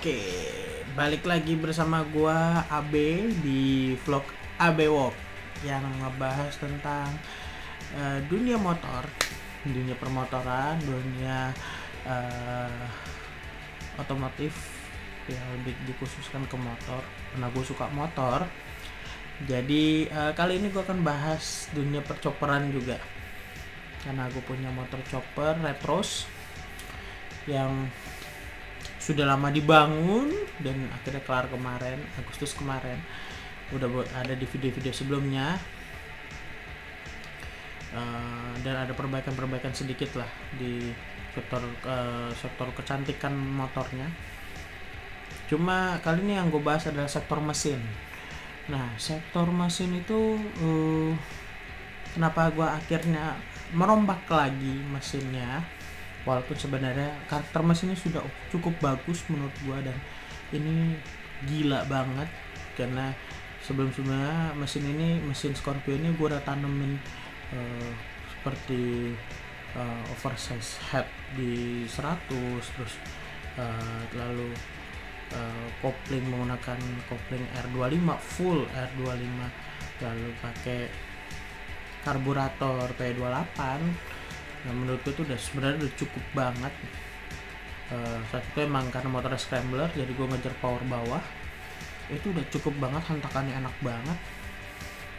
Oke, balik lagi bersama gua Abe di vlog Abe Walk yang ngebahas tentang dunia motor, dunia permotoran, dunia otomotif yang lebih dikhususkan ke motor. Karena gue suka motor, jadi kali ini gue akan bahas dunia percoperan juga. Karena gue punya motor chopper Retros yang sudah lama dibangun dan akhirnya kelar kemarin, Agustus kemarin. Udah ada di video-video sebelumnya, dan ada perbaikan sedikit lah di sektor kecantikan motornya. Cuma kali ini yang gue bahas adalah sektor mesin. Nah, sektor mesin itu kenapa gue akhirnya merombak lagi mesinnya, walaupun sebenarnya karakter mesinnya sudah cukup bagus menurut gua, dan ini gila banget karena sebelumnya mesin Scorpio ini gua udah tanemin seperti oversize head di 100, terus lalu kopling menggunakan kopling R25 full R25, lalu pakai karburator P28. Nah, menurut gue itu sebenarnya udah cukup banget. Saat itu emang karena motornya scrambler, jadi gue ngejar power bawah, itu udah cukup banget, hentakannya enak banget.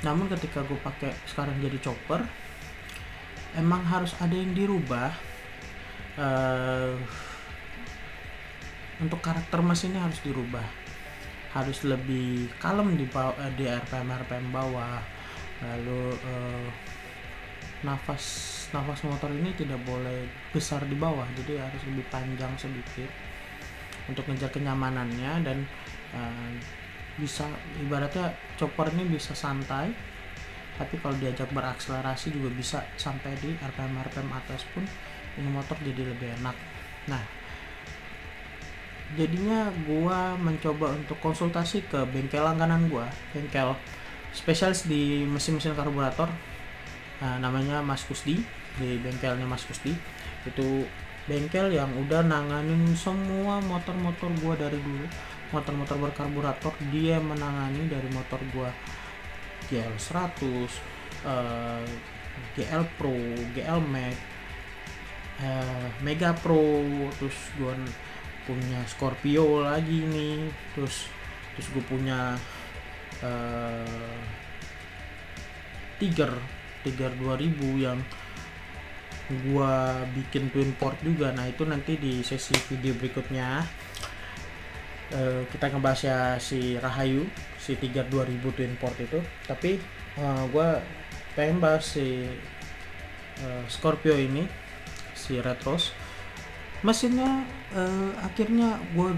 Namun ketika gue pakai sekarang jadi chopper, emang harus ada yang dirubah. Untuk karakter mesinnya harus dirubah, harus lebih kalem di RPM bawah. Lalu nafas motor ini tidak boleh besar di bawah, jadi harus lebih panjang sedikit untuk ngejar kenyamanannya. Dan bisa ibaratnya chopper ini bisa santai, tapi kalau diajak berakselerasi juga bisa sampai di RPM atas pun ini motor jadi lebih enak. Nah, jadinya gua mencoba untuk konsultasi ke bengkel langganan gua, bengkel spesialis di mesin-mesin karburator, namanya Mas Kusdi. Di bengkelnya Mas Kusdi itu bengkel yang udah nanganin semua motor-motor gua dari dulu, motor-motor berkarburator dia menangani, dari motor gua GL 100, GL Pro, GL Max, Mega Pro, terus gua punya Scorpio lagi nih, terus gue punya Tiger 2000 yang gua bikin twin port juga. Nah, itu nanti di sesi video berikutnya kita ngebahas ya si Rahayu, si Tiger 2000 twin port itu. Tapi gua pengen bahas si Scorpio ini, si Retros. Mesinnya akhirnya gua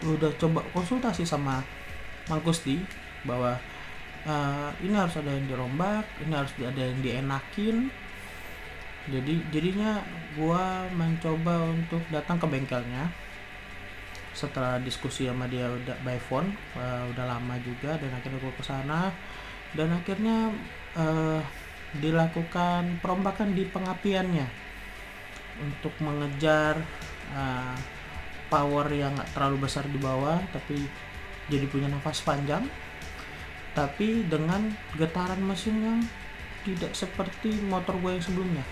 udah coba konsultasi sama Mang Kusdi bahwa ini harus ada yang dirombak, ini harus ada yang dienakin. Jadinya gua mencoba untuk datang ke bengkelnya setelah diskusi sama dia udah by phone, udah lama juga, dan akhirnya gua kesana dan akhirnya dilakukan perombakan di pengapiannya untuk mengejar power yang gak terlalu besar di bawah, tapi jadi punya nafas panjang, tapi dengan getaran mesin yang tidak seperti motor gue yang sebelumnya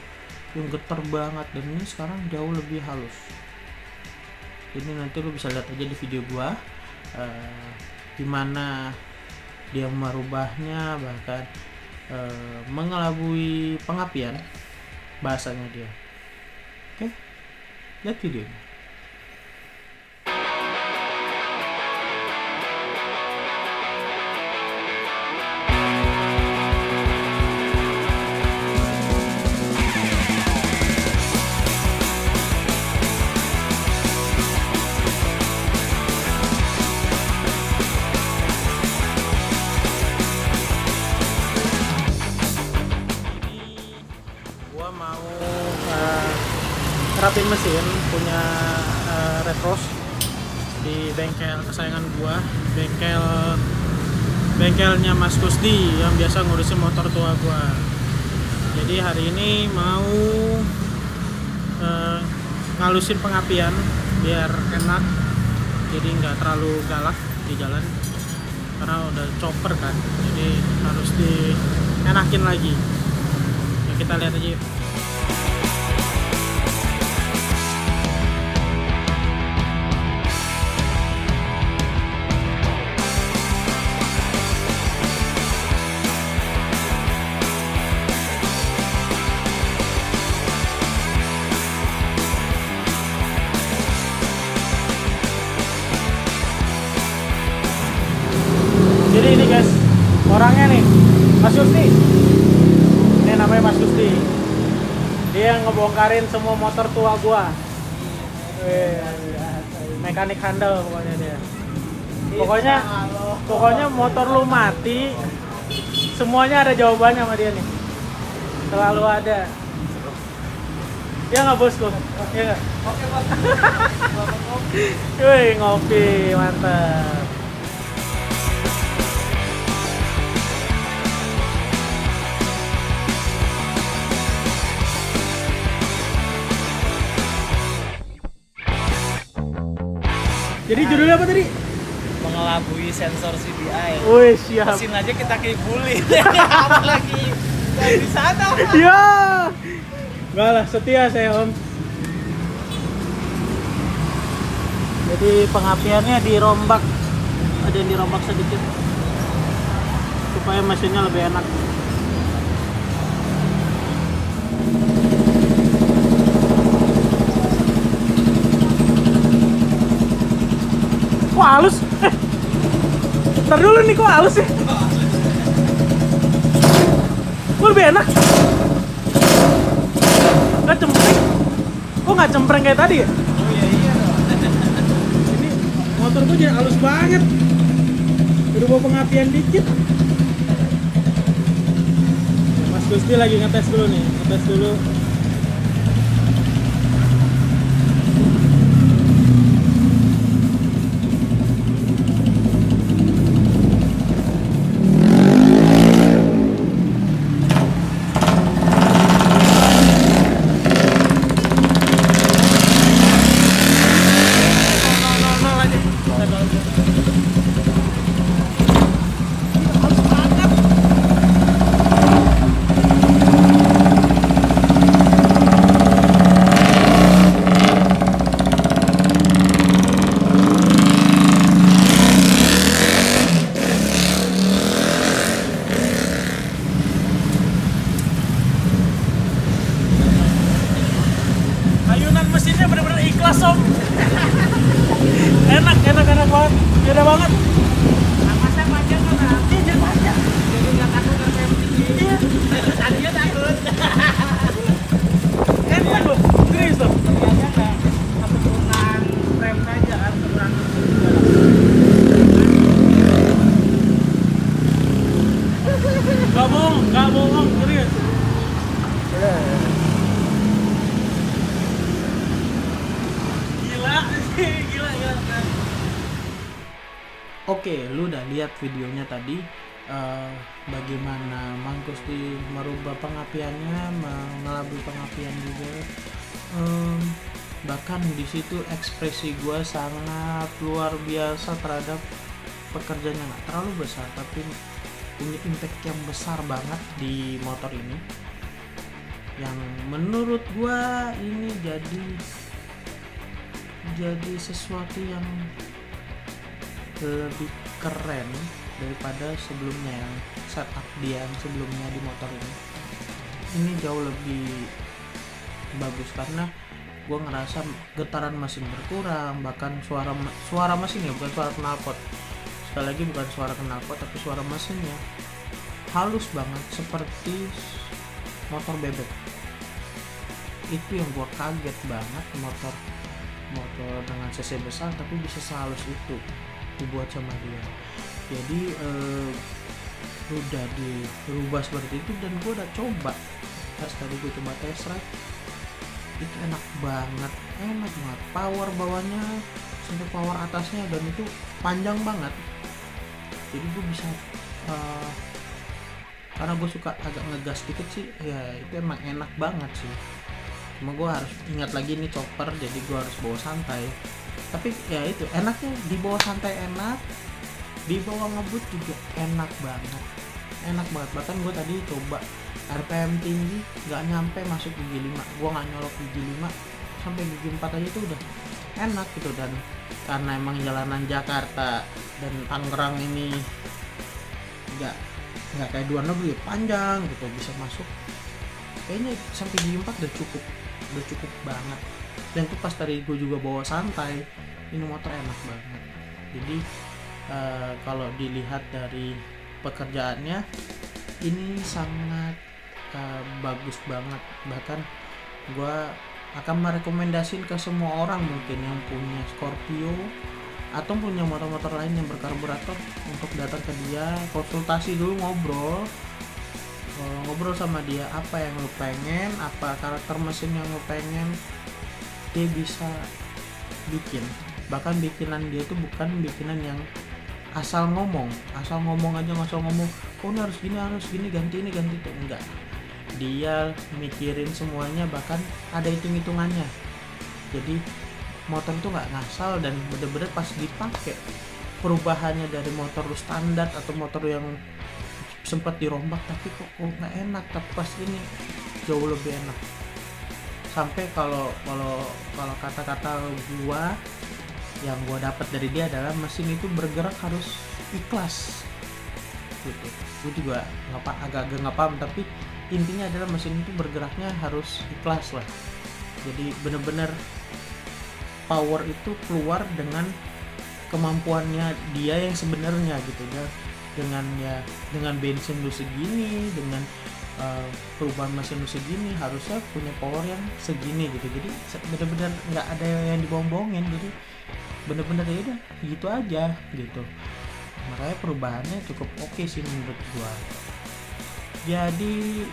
yang getar banget, dan ini sekarang jauh lebih halus. Ini nanti lo bisa lihat aja di video gue gimana dia merubahnya, bahkan mengelabui pengapian bahasanya dia. Oke, lihat videonya. Terapin mesin punya Retros di bengkel kesayangan gua, bengkelnya Mas Kusdi yang biasa ngurusin motor tua gua. Jadi hari ini mau ngalusin pengapian biar enak jadi nggak terlalu galak di jalan karena udah chopper kan, jadi harus dienakin lagi ya. Kita lihat aja yuk. Jadi ini guys, orangnya nih, Mas Gusti. Ini namanya Mas Gusti. Dia yang ngebongkarin semua motor tua gua. Mekanik handal pokoknya dia. Pokoknya motor lu mati, semuanya ada jawabannya sama dia nih. Selalu ada. Ya nggak bosku? Ya nggak? Oke bos. Wih, ngopi mantap. Jadi judulnya apa tadi? Mengelabui sensor CDI. Wih, siap. Mesin aja kita kibulin. Apalagi dari sana. Ya. Enggak lah, setia saya Om. Jadi pengapiannya dirombak. Ada yang dirombak sedikit supaya mesinnya lebih enak. Kok halus? Ntar dulu nih, kok halus sih? Kok lebih enak? Nggak cempreng? Kok nggak cempreng kayak tadi ya? Oh iya dong. Ini motor gue jadi halus banget. Udah bawa pengapian dikit. Mas Gusti lagi ngetes dulu nih, ngetes dulu. Ayunan mesinnya bener-bener ikhlas Om. enak banget, beda banget. Napasnya panjang kan? Iya panjang. Jadi nggak takut rem tinggi. Iya. Tadinya takut. Enak loh, serius loh. Ternyata nggak keturunan rem saja kan, keturunan Gak bohong, serius. Gila. Oke, lu udah lihat videonya tadi, bagaimana Mang Gusti merubah pengapiannya, mengelabui pengapian juga. Bahkan di situ ekspresi gue sangat luar biasa terhadap pekerjaannya, nggak terlalu besar tapi punya impact yang besar banget di motor ini. Yang menurut gue ini jadi sesuatu yang lebih keren daripada sebelumnya, yang setup dia yang sebelumnya di motor ini. Ini jauh lebih bagus karena gue ngerasa getaran mesin berkurang, bahkan suara mesin ya, bukan suara knalpot. Sekali lagi bukan suara knalpot tapi suara mesinnya halus banget seperti motor bebek. Itu yang gue kaget banget, motor dengan cc besar tapi bisa sehalus itu dibuat sama dia. Jadi udah dirubah seperti itu dan gue udah coba pas tadi gue coba test ride, itu enak banget, power bawahnya sampai power atasnya, dan itu panjang banget. Jadi gue bisa karena gue suka agak ngegas dikit sih ya, itu emang enak banget sih. Cuma gue harus ingat lagi nih chopper, jadi gue harus bawa santai Tapi ya itu enaknya dibawa santai enak, dibawa ngebut juga enak banget, bahkan gue tadi coba RPM tinggi nggak nyampe masuk gigi 5, gue nggak nyolok gigi 5, sampai gigi 4 aja tuh udah enak gitu. Dan karena emang jalanan Jakarta dan Tangerang ini nggak kayak luar negeri panjang gitu, bisa masuk kayaknya sampai gigi 4 udah cukup banget. Dan tuh pas tadi gue juga bawa santai, ini motor enak banget. Jadi kalau dilihat dari pekerjaannya ini sangat bagus banget, bahkan gue akan merekomendasiin ke semua orang mungkin yang punya Scorpio atau punya motor-motor lain yang berkarburator untuk datang ke dia, konsultasi dulu, ngobrol sama dia apa yang lo pengen, apa karakter mesin yang lo pengen, dia bisa bikin. Bahkan bikinan dia tuh bukan bikinan yang asal ngomong aja, oh ini harus gini, ganti ini ganti itu, enggak. Dia mikirin semuanya, bahkan ada hitung-hitungannya. Jadi motor itu nggak ngasal, dan bener-bener pas dipakai perubahannya dari motor standar atau motor yang sempat dirombak tapi kok nggak enak, tapi pas ini jauh lebih enak. Sampai kalau kata-kata gua yang gua dapat dari dia adalah mesin itu bergerak harus ikhlas gitu. Gue juga agak-agak nggak paham, tapi intinya adalah mesin itu bergeraknya harus ikhlas lah. Jadi bener-bener power itu keluar dengan kemampuannya dia yang sebenarnya gitu ya. Dengan bensin lu segini, dengan perubahan mesin lu segini, harusnya punya power yang segini gitu. Jadi bener-bener nggak ada yang dibohong-bohongin, jadi bener-bener ya udah gitu aja gitu. Makanya perubahannya cukup oke sih menurut gua. Jadi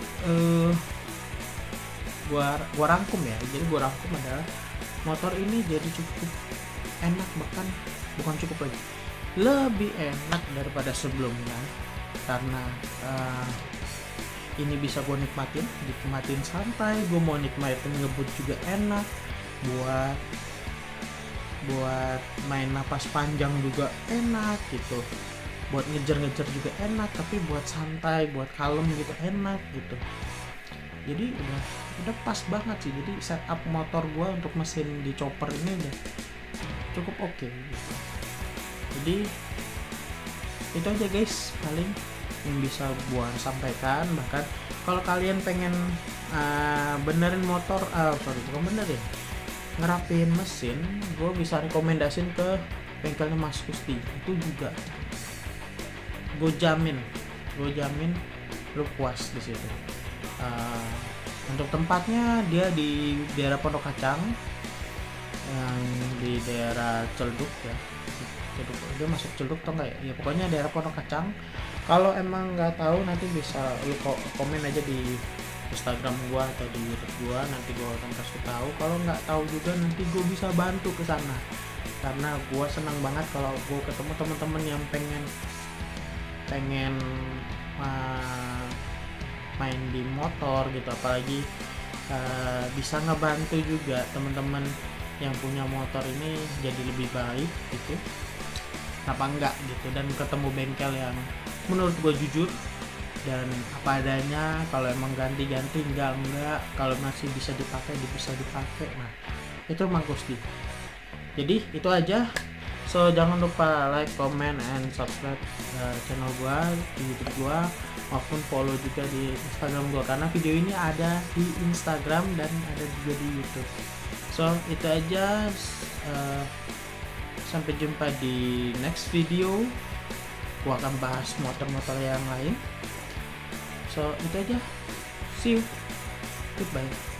gua rangkum ya. Jadi gua rangkum adalah motor ini jadi cukup enak, bahkan bukan cukup lagi, lebih enak daripada sebelumnya. Karena ini bisa gue nikmatin santai, gue mau nikmatin ngebut juga enak, buat main napas panjang juga enak gitu, buat ngejar-ngejar juga enak, tapi buat santai, buat kalem gitu enak gitu. Jadi udah pas banget sih. Jadi setup motor gue untuk mesin di chopper ini udah cukup oke gitu. Jadi itu aja guys paling yang bisa gue sampaikan. Bahkan kalau kalian pengen benerin motor, ngerapin mesin, gue bisa rekomendasin ke bengkelnya Mas Kusti. Itu juga gue jamin lu puas di situ. Untuk tempatnya dia di daerah Pondok Kacang, yang di daerah Celduk ya. Dia masuk Celduk atau enggak ya? Ya pokoknya daerah Pondok Kacang. Kalau emang nggak tahu nanti bisa lu komen aja di Instagram gua atau di YouTube gua, nanti gua akan kasih tahu. Kalau nggak tahu juga nanti gua bisa bantu ke sana. Karena gua senang banget kalau gua ketemu teman-teman yang pengen main di motor gitu, apalagi bisa ngebantu juga teman-teman yang punya motor ini jadi lebih baik gitu. Kenapa enggak gitu, dan ketemu bengkel yang menurut gue jujur dan apa adanya. Kalau emang ganti-ganti enggak, kalau masih bisa dipakai. Nah itu Mang Gusti. Jadi itu aja. So jangan lupa like, comment, and subscribe channel gua di YouTube gua, maupun follow juga di Instagram gua, karena video ini ada di Instagram dan ada juga di YouTube. So itu aja. Sampai jumpa di next video. Gua akan bahas motor-motor yang lain. So itu aja. See you. Goodbye.